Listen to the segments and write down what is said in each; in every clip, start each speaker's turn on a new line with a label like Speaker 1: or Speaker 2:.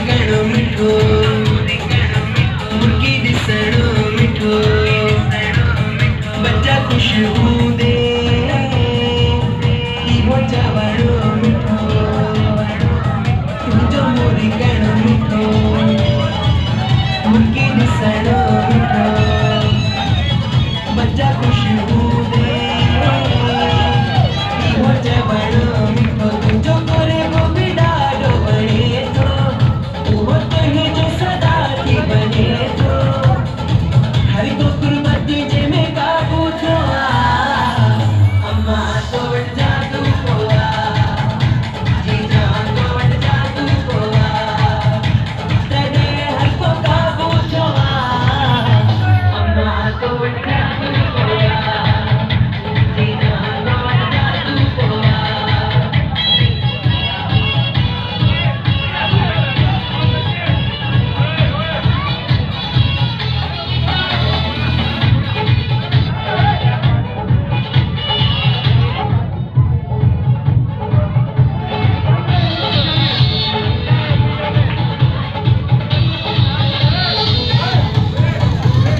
Speaker 1: कणो मिठो मुर्गी दिसणो मिठो बच्चा खुशबू दे इहो चवणो मिठो तुंहिंजो मुर्गी कणो मिठो मुर्गी दिसणो मिठो बच्चा खुशबू दे इहो चवणो मिठो तुंहिंजो करे वो बि ॾाढो वणे थो उहो तुंहिंजो सदा थी वञे थो हरि को कुर्बत जंहिंमें काबू थियो आहे अम्मा तो वटि जादू को आहे जीजा तो वटि जादू को आहे तॾहिं हरि को काबू थियो आहे अम्मा तो वटि जादू को आहे जीजा तो वटि जादू को आहे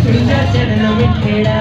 Speaker 1: तुंहिंजा चरण मिठड़ा